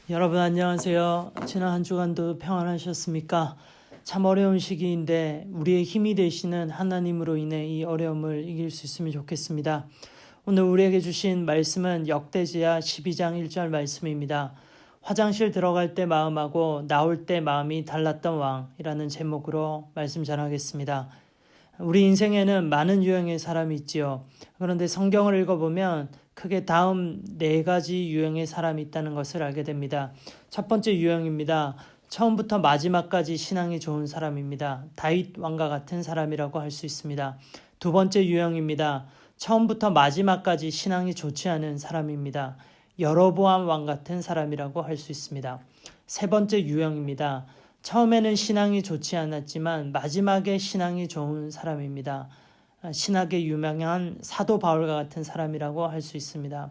여러분 안녕하세요. 지난 한 주간도 평안하셨습니까? 참 어려운 시기인데 우리의 힘이 되시는 하나님으로 인해 이 어려움을 이길 수 있으면 좋겠습니다. 오늘 우리에게 주신 말씀은 역대지야 12장 1절 말씀입니다. 화장실 들어갈 때 마음하고 나올 때 마음이 달랐던 왕이라는 제목으로 말씀 전하겠습니다. 우리 인생에는 많은 유형의 사람이 있지요. 그런데 성경을 읽어보면 크게 다음 4가지 유형의 사람이 있다는 것을 알게 됩니다. 첫 번째 유형입니다. 처음부터 마지막까지 신앙이 좋은 사람입니다. 다윗 왕과 같은 사람이라고 할 수 있습니다. 두 번째 유형입니다. 처음부터 마지막까지 신앙이 좋지 않은 사람입니다. 여로보암 왕 같은 사람이라고 할 수 있습니다. 세 번째 유형입니다. 처음에는 신앙이 좋지 않았지만 마지막에 신앙이 좋은 사람입니다. 신학에 유명한 사도 바울과 같은 사람이라고 할 수 있습니다.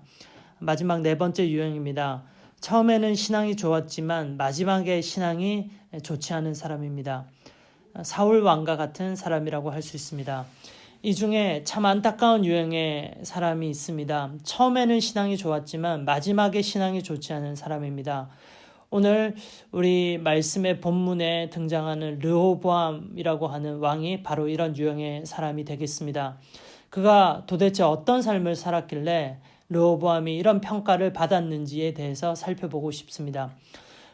마지막 4번째 유형입니다. 처음에는 신앙이 좋았지만 마지막에 신앙이 좋지 않은 사람입니다. 사울 왕과 같은 사람이라고 할 수 있습니다. 이 중에 참 안타까운 유형의 사람이 있습니다. 처음에는 신앙이 좋았지만 마지막에 신앙이 좋지 않은 사람입니다. 오늘 우리 말씀의 본문에 등장하는 르호보암이라고 하는 왕이 바로 이런 유형의 사람이 되겠습니다. 그가 도대체 어떤 삶을 살았길래 르호보암이 이런 평가를 받았는지에 대해서 살펴보고 싶습니다.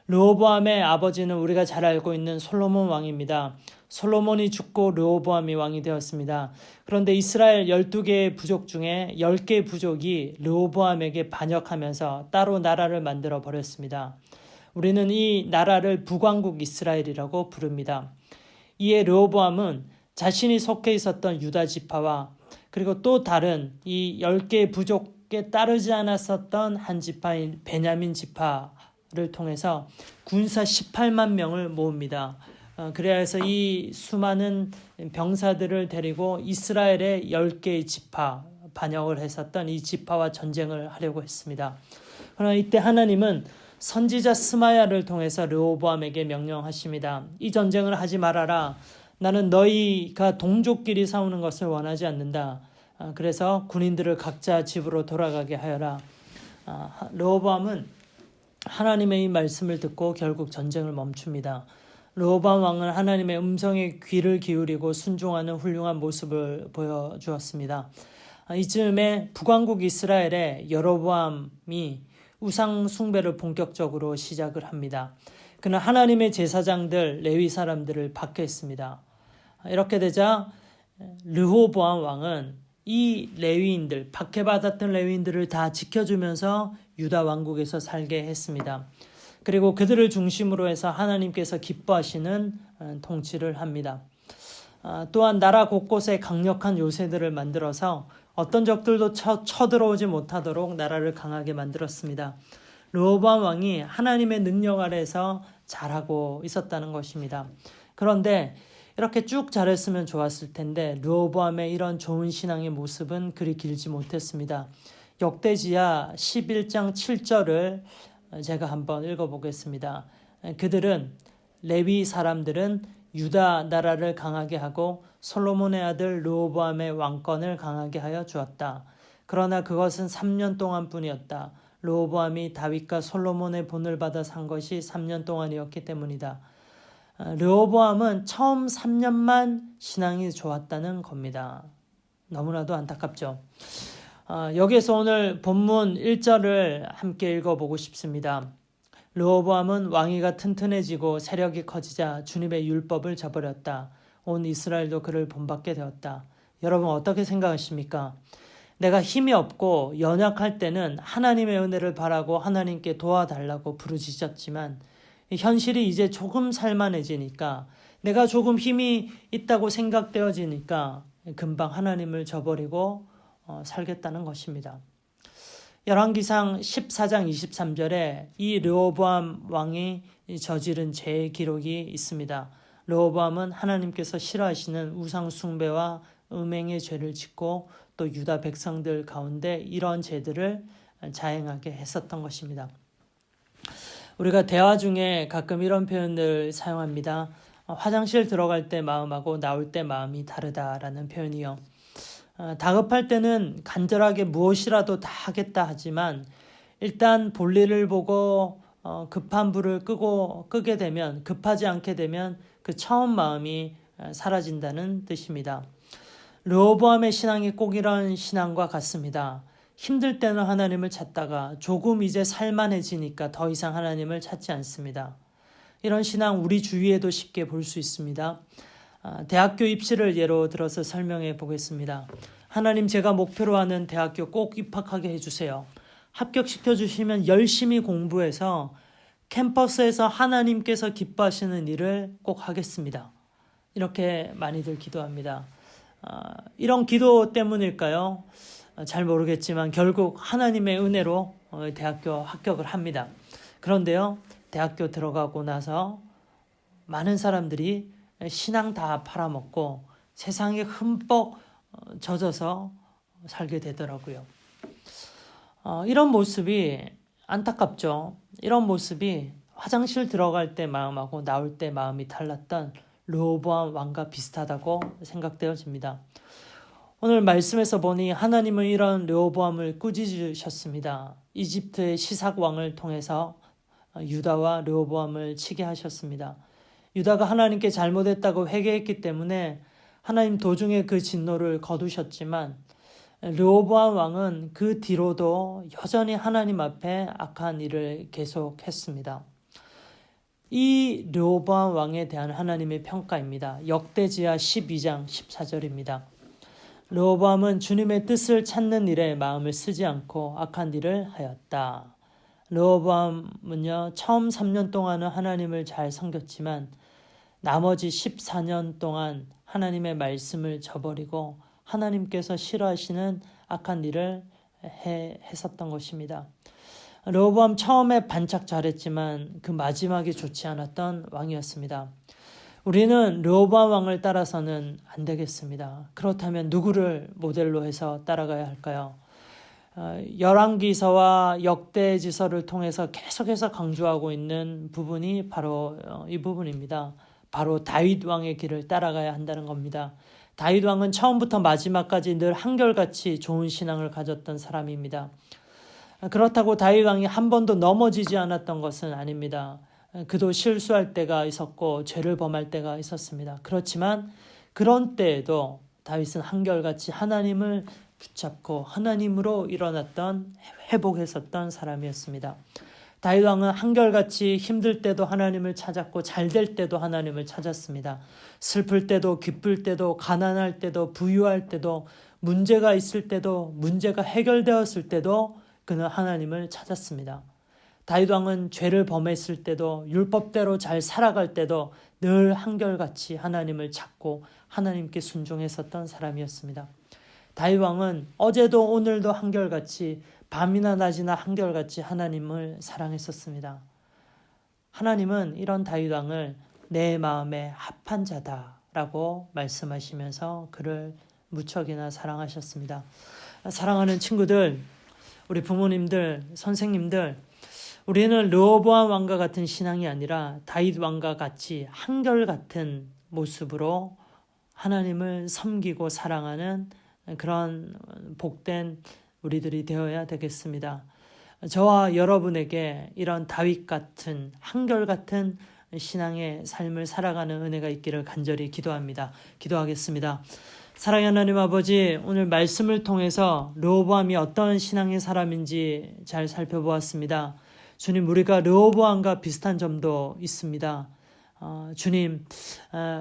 르호보암의 아버지는 우리가 잘 알고 있는 솔로몬 왕입니다. 솔로몬이 죽고 르호보암이 왕이 되었습니다. 그런데 이스라엘 12개의 부족 중에 10개의 부족이 르호보암에게 반역하면서 따로 나라를 만들어 버렸습니다. 우리는 이 나라를 북왕국 이스라엘이라고 부릅니다. 이에 르호보암은 자신이 속해 있었던 유다 지파와 그리고 또 다른 이 10개의 부족에 따르지 않았었던 한 지파인 베냐민 지파를 통해서 군사 18만 명을 모읍니다. 그래야 해서 이 수많은 병사들을 데리고 이스라엘의 10개의 지파, 반역을 했었던 이 지파와 전쟁을 하려고 했습니다. 그러나 이때 하나님은 선지자 스마야를 통해서 르호보암에게 명령하십니다. 이 전쟁을 하지 말아라. 나는 너희가 동족끼리 싸우는 것을 원하지 않는다. 그래서 군인들을 각자 집으로 돌아가게 하여라. 르호보암은 하나님의 이 말씀을 듣고 결국 전쟁을 멈춥니다. 르호보암 왕은 하나님의 음성에 귀를 기울이고 순종하는 훌륭한 모습을 보여주었습니다. 이쯤에 북왕국 이스라엘의 여로보암이 우상 숭배를 본격적으로 시작을 합니다. 그는 하나님의 제사장들, 레위 사람들을 박해했습니다. 이렇게 되자 르호보암 왕은 이 레위인들, 박해받았던 레위인들을 다 지켜주면서 유다 왕국에서 살게 했습니다. 그리고 그들을 중심으로 해서 하나님께서 기뻐하시는 통치를 합니다. 또한 나라 곳곳에 강력한 요새들을 만들어서 어떤 적들도 쳐들어오지 못하도록 나라를 강하게 만들었습니다. 르호보암 왕이 하나님의 능력 아래에서 잘하고 있었다는 것입니다. 그런데 이렇게 쭉 잘했으면 좋았을 텐데 르호보암의 이런 좋은 신앙의 모습은 그리 길지 못했습니다. 역대지야 11장 7절을 제가 한번 읽어보겠습니다. 레위 사람들은 유다 나라를 강하게 하고 솔로몬의 아들 르호보암의 왕권을 강하게 하여 주었다. 그러나 그것은 3년 동안뿐이었다. 르호보암이 다윗과 솔로몬의 본을 받아 산 것이 3년 동안이었기 때문이다. 르호보암은 처음 3년만 신앙이 좋았다는 겁니다. 너무나도 안타깝죠. 여기에서 오늘 본문 1절을 함께 읽어보고 싶습니다. 르호보암은 왕위가 튼튼해지고 세력이 커지자 주님의 율법을 저버렸다. 온 이스라엘도 그를 본받게 되었다. 여러분 어떻게 생각하십니까? 내가 힘이 없고 연약할 때는 하나님의 은혜를 바라고 하나님께 도와달라고 부르짖었지만 현실이 이제 조금 살만해지니까 내가 조금 힘이 있다고 생각되어지니까 금방 하나님을 저버리고 살겠다는 것입니다. 열왕기상 14장 23절에 이 르호보암 왕이 저지른 죄의 기록이 있습니다. 르호보암은 하나님께서 싫어하시는 우상 숭배와 음행의 죄를 짓고 또 유다 백성들 가운데 이런 죄들을 자행하게 했었던 것입니다. 우리가 대화 중에 가끔 이런 표현을 사용합니다. 화장실 들어갈 때 마음하고 나올 때 마음이 다르다라는 표현이요. 다급할 때는 간절하게 무엇이라도 다 하겠다 하지만 일단 볼일을 보고 급한 불을 끄게 되면, 급하지 않게 되면 그 처음 마음이 사라진다는 뜻입니다. 르호보암의 신앙이 꼭 이런 신앙과 같습니다. 힘들 때는 하나님을 찾다가 조금 이제 살만해지니까 더 이상 하나님을 찾지 않습니다. 이런 신앙 우리 주위에도 쉽게 볼 수 있습니다. 대학교 입시를 예로 들어서 설명해 보겠습니다. 하나님, 제가 목표로 하는 대학교 꼭 입학하게 해주세요. 합격시켜 주시면 열심히 공부해서 캠퍼스에서 하나님께서 기뻐하시는 일을 꼭 하겠습니다. 이렇게 많이들 기도합니다. 이런 기도 때문일까요? 잘 모르겠지만 결국 하나님의 은혜로 대학교 합격을 합니다. 그런데요, 대학교 들어가고 나서 많은 사람들이 신앙 다 팔아먹고 세상에 흠뻑 젖어서 살게 되더라고요. 이런 모습이 안타깝죠. 이런 모습이 화장실 들어갈 때 마음하고 나올 때 마음이 달랐던 르호보암 왕과 비슷하다고 생각되어집니다. 오늘 말씀에서 보니 하나님은 이런 르호보암을 꾸짖으셨습니다. 이집트의 시삭 왕을 통해서 유다와 르호보암을 치게 하셨습니다. 유다가 하나님께 잘못했다고 회개했기 때문에 하나님 도중에 그 진노를 거두셨지만 르호보암 왕은 그 뒤로도 여전히 하나님 앞에 악한 일을 계속했습니다. 이 르호보암 왕에 대한 하나님의 평가입니다. 역대지하 12장 14절입니다. 르호보암은 주님의 뜻을 찾는 일에 마음을 쓰지 않고 악한 일을 하였다. 르호보암은요, 처음 3년 동안은 하나님을 잘 섬겼지만 나머지 14년 동안 하나님의 말씀을 저버리고 하나님께서 싫어하시는 악한 일을 했었던 것입니다. 르호보암 처음에 반짝 잘했지만 그 마지막이 좋지 않았던 왕이었습니다. 우리는 르호보암 왕을 따라서는 안 되겠습니다. 그렇다면 누구를 모델로 해서 따라가야 할까요? 열왕기서와 역대지서를 통해서 계속해서 강조하고 있는 부분이 바로 이 부분입니다. 바로 다윗 왕의 길을 따라가야 한다는 겁니다. 다윗 왕은 처음부터 마지막까지 늘 한결같이 좋은 신앙을 가졌던 사람입니다. 그렇다고 다윗 왕이 한 번도 넘어지지 않았던 것은 아닙니다. 그도 실수할 때가 있었고 죄를 범할 때가 있었습니다. 그렇지만 그런 때에도 다윗은 한결같이 하나님을 붙잡고 하나님으로 일어났던, 회복했었던 사람이었습니다. 다윗 왕은 한결같이 힘들 때도 하나님을 찾았고 잘 될 때도 하나님을 찾았습니다. 슬플 때도 기쁠 때도 가난할 때도 부유할 때도 문제가 있을 때도 문제가 해결되었을 때도 그는 하나님을 찾았습니다. 다윗 왕은 죄를 범했을 때도 율법대로 잘 살아갈 때도 늘 한결같이 하나님을 찾고 하나님께 순종했었던 사람이었습니다. 다윗 왕은 어제도 오늘도 한결같이 밤이나 낮이나 한결같이 하나님을 사랑했었습니다. 하나님은 이런 다윗 왕을 내 마음에 합한 자다라고 말씀하시면서 그를 무척이나 사랑하셨습니다. 사랑하는 친구들, 우리 부모님들, 선생님들, 우리는 르호보암 왕과 같은 신앙이 아니라 다윗 왕과 같이 한결같은 모습으로 하나님을 섬기고 사랑하는 그런 복된 우리들이 되어야 되겠습니다. 저와 여러분에게 이런 다윗 같은 한결같은 신앙의 삶을 살아가는 은혜가 있기를 간절히 기도합니다. 기도하겠습니다. 사랑의 하나님 아버지, 오늘 말씀을 통해서 르호보암이 어떤 신앙의 사람인지 잘 살펴보았습니다. 주님, 우리가 르호보암과 비슷한 점도 있습니다. 주님,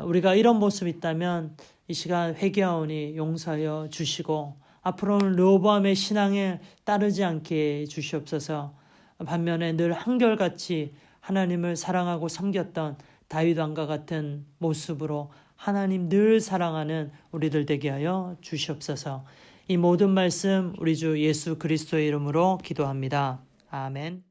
우리가 이런 모습이 있다면 이 시간 회개하오니 용서하여 주시고 앞으로는 르호보암의 신앙에 따르지 않게 주시옵소서. 반면에 늘 한결같이 하나님을 사랑하고 섬겼던 다윗 왕과 같은 모습으로 하나님 늘 사랑하는 우리들 되게 하여 주시옵소서. 이 모든 말씀 우리 주 예수 그리스도의 이름으로 기도합니다. 아멘.